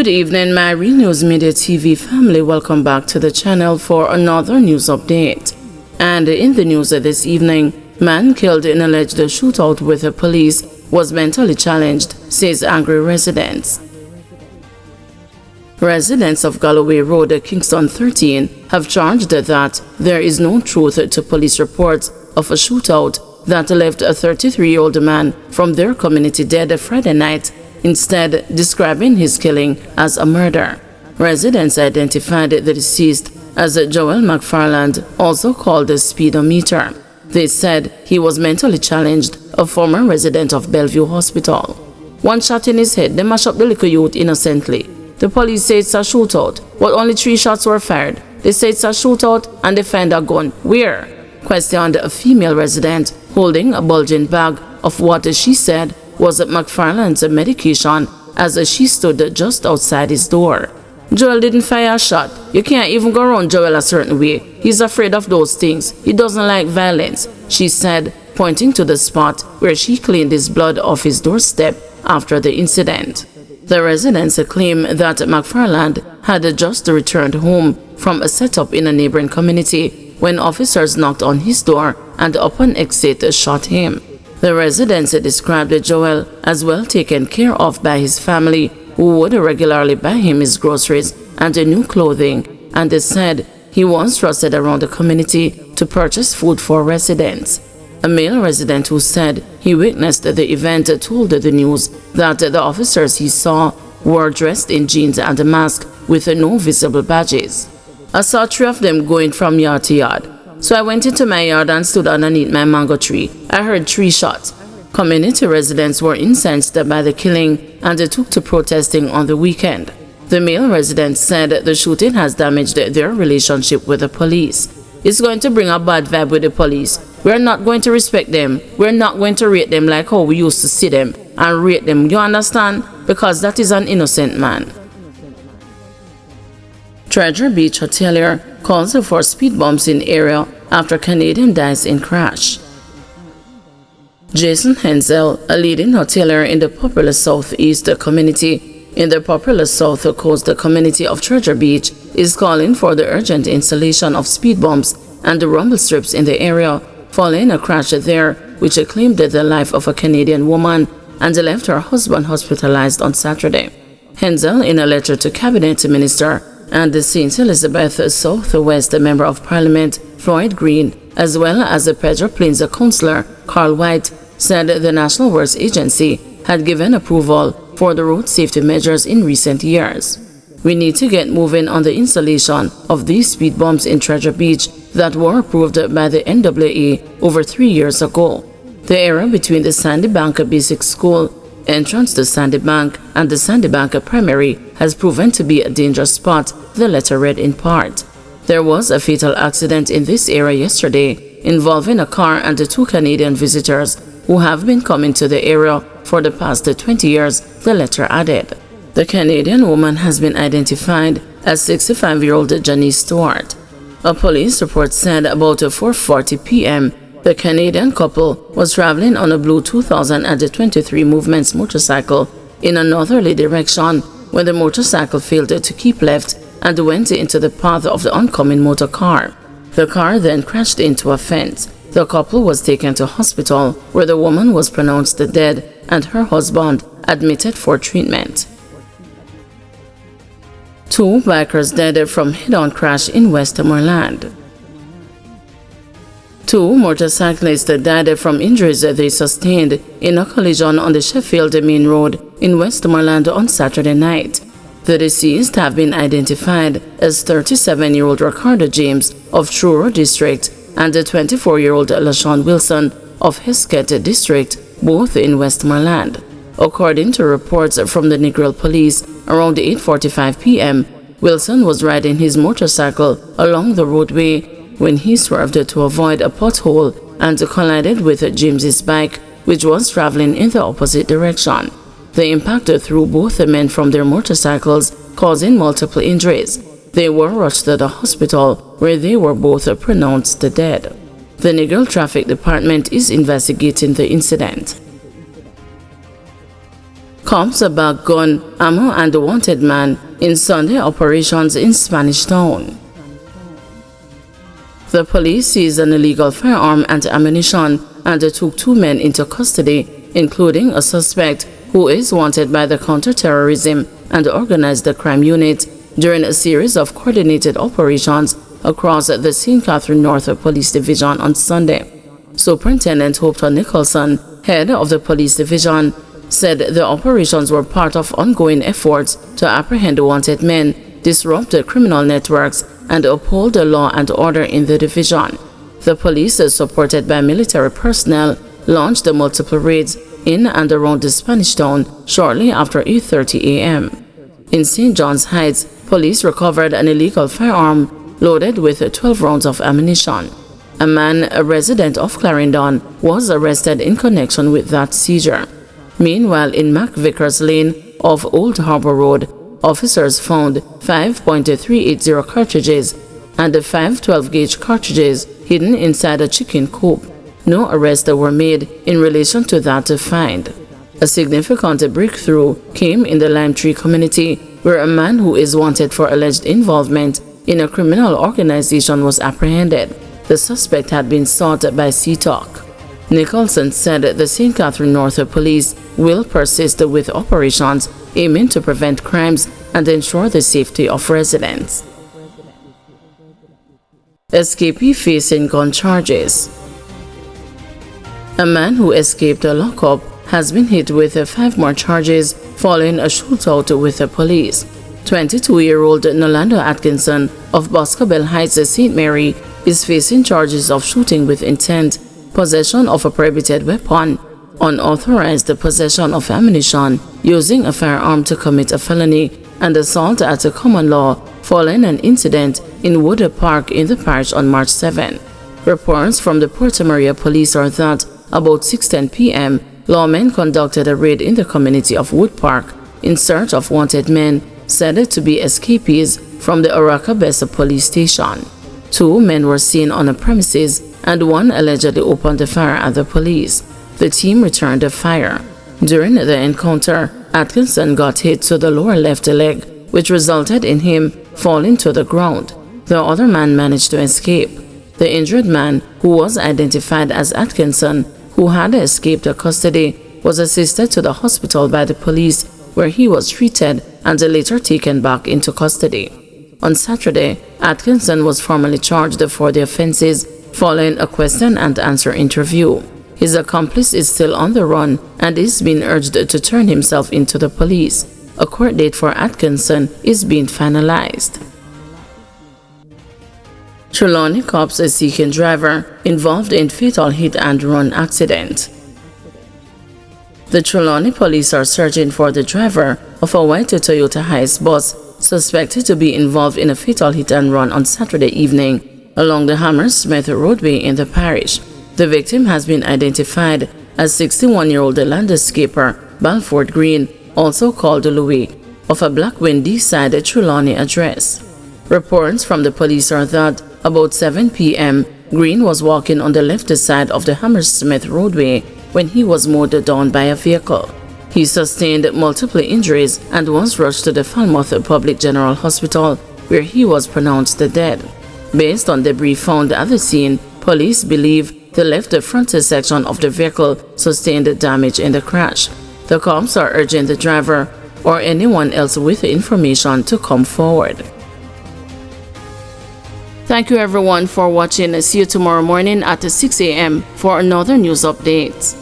Good evening, my Real News Media TV family. Welcome back to the channel for another news update. And in the news this evening, man killed in alleged shootout with the police was mentally challenged, says angry residents. Residents of Galloway Road, Kingston 13, have charged that there is no truth to police reports of a shootout that left a 33-year-old man from their community dead Friday night, instead describing his killing as a murder. Residents identified the deceased as Joel McFarland, also called the Speedometer. They said he was mentally challenged, a former resident of Bellevue Hospital. One shot in his head, they mash up the little youth innocently. The police say it's a shootout, but only 3 shots were fired. They say it's a shootout and they find a gun. Where? Questioned a female resident holding a bulging bag of what she said was McFarland's medication as she stood just outside his door. Joel didn't fire a shot. You can't even go around Joel a certain way. He's afraid of those things. He doesn't like violence, she said, pointing to the spot where she cleaned his blood off his doorstep after the incident. The residents claim that McFarland had just returned home from a setup in a neighboring community when officers knocked on his door and upon exit shot him. The residents described Joel as well taken care of by his family, who would regularly buy him his groceries and new clothing, and they said he was trusted around the community to purchase food for residents. A male resident who said he witnessed the event told the news that the officers he saw were dressed in jeans and a mask with no visible badges. I saw 3 of them going from yard to yard. So I went into my yard and stood underneath my mango tree. I heard 3 shots. Community residents were incensed by the killing and they took to protesting on the weekend. The male resident said the shooting has damaged their relationship with the police. It's going to bring a bad vibe with the police. We're not going to respect them. We're not going to rate them like how we used to see them and rate them. You understand? Because that is an innocent man. Treasure Beach hotelier calls for speed bumps in area after Canadian dies in crash. Jason Hensel, a leading hotelier in the popular Southeast community in the popular South Coast community of Treasure Beach, is calling for the urgent installation of speed bumps and rumble strips in the area following a crash there which claimed the life of a Canadian woman and left her husband hospitalized on Saturday. Hensel, in a letter to Cabinet Minister and the St. Elizabeth Southwest Member of Parliament Floyd Green, as well as the Pedro Plains Councillor Carl White, said the National Works Agency had given approval for the road safety measures in recent years. We need to get moving on the installation of these speed bumps in Treasure Beach that were approved by the NAA over 3 years ago. The area between the Sandy Bank Basic School entrance to Sandy Bank and the Sandy Bank Primary has proven to be a dangerous spot, the letter read in part. There was a fatal accident in this area yesterday involving a car and 2 Canadian visitors who have been coming to the area for the past 20 years, the letter added. The Canadian woman has been identified as 65-year-old Janice Stewart. A police report said about 4:40 p.m. the Canadian couple was traveling on a blue 2023 Movements motorcycle in a northerly direction when the motorcycle failed to keep left and went into the path of the oncoming motor car. The car then crashed into a fence. The couple was taken to hospital where the woman was pronounced dead and her husband admitted for treatment. 2 bikers dead from head-on crash in Westmoreland. 2 motorcyclists died from injuries they sustained in a collision on the Sheffield Main Road in Westmoreland on Saturday night. The deceased have been identified as 37-year-old Ricardo James of Truro District and 24-year-old LaShawn Wilson of Escapee District, both in Westmoreland. According to reports from the Negril Police, around 8:45 p.m., Wilson was riding his motorcycle along the roadway when he swerved to avoid a pothole and collided with James's bike, which was traveling in the opposite direction. The impact threw both the men from their motorcycles, causing multiple injuries. They were rushed to the hospital, where they were both pronounced dead. The Negril Traffic Department is investigating the incident. Cops bag gun, ammo and wanted man in Sunday operations in Spanish Town. The police seized an illegal firearm and ammunition and took 2 men into custody, including a suspect who is wanted by the Counter-Terrorism and Organized Crime Unit during a series of coordinated operations across the St. Catherine North Police Division on Sunday. Superintendent Hope Nicholson, head of the police division, said the operations were part of ongoing efforts to apprehend wanted men, disrupt the criminal networks, and uphold the law and order in the division. The police, supported by military personnel, launched multiple raids in and around the Spanish Town shortly after 8:30 a.m. In St. John's Heights, police recovered an illegal firearm loaded with 12 rounds of ammunition. A man, a resident of Clarendon, was arrested in connection with that seizure. Meanwhile, in McVickers Lane off Old Harbor Road, officers found 5.380 cartridges and 5 12-gauge cartridges hidden inside a chicken coop. No arrests were made in relation to that find. A significant breakthrough came in the Lime Tree community, where a man who is wanted for alleged involvement in a criminal organization was apprehended. The suspect had been sought by CTOC. Nicholson said the St. Catherine North Police will persist with operations aiming to prevent crimes and ensure the safety of residents. Escapee facing gun charges. A man who escaped a lockup has been hit with 5 more charges following a shootout with the police. 22-year-old Nolando Atkinson of Boscobel Heights, St. Mary, is facing charges of shooting with intent, possession of a prohibited weapon, unauthorized possession of ammunition, using a firearm to commit a felony, and assault at a common law following an incident in Wood Park in the parish on March 7. Reports from the Puerto Maria police are that about 6:10 p.m., lawmen conducted a raid in the community of Wood Park in search of wanted men said to be escapees from the Oracabessa police station. 2 men were seen on the premises and 1 allegedly opened the fire at the police. The team returned the fire. During the encounter, Atkinson got hit to the lower left leg, which resulted in him falling to the ground. The other man managed to escape. The injured man, who was identified as Atkinson, who had escaped custody, was assisted to the hospital by the police, where he was treated and later taken back into custody. On Saturday, Atkinson was formally charged for the offenses following a question-and-answer interview. His accomplice is still on the run and is being urged to turn himself into the police. A court date for Atkinson is being finalized. Trelawny cops is seeking driver involved in fatal hit-and-run accident. The Trelawny police are searching for the driver of a white Toyota Hiace bus suspected to be involved in a fatal hit-and-run on Saturday evening along the Hammersmith roadway in the parish. The victim has been identified as 61-year-old landscaper Balford Green, also called Louis, of a Black Windy Side Trelawny address. Reports from the police are that about 7 p.m., Green was walking on the left side of the Hammersmith roadway when he was mowed down by a vehicle. He sustained multiple injuries and was rushed to the Falmouth Public General Hospital, where he was pronounced dead. Based on debris found at the scene, police believe the left front section of the vehicle sustained damage in the crash. The cops are urging the driver or anyone else with information to come forward. Thank you everyone for watching. See you tomorrow morning at 6 a.m. for another news update.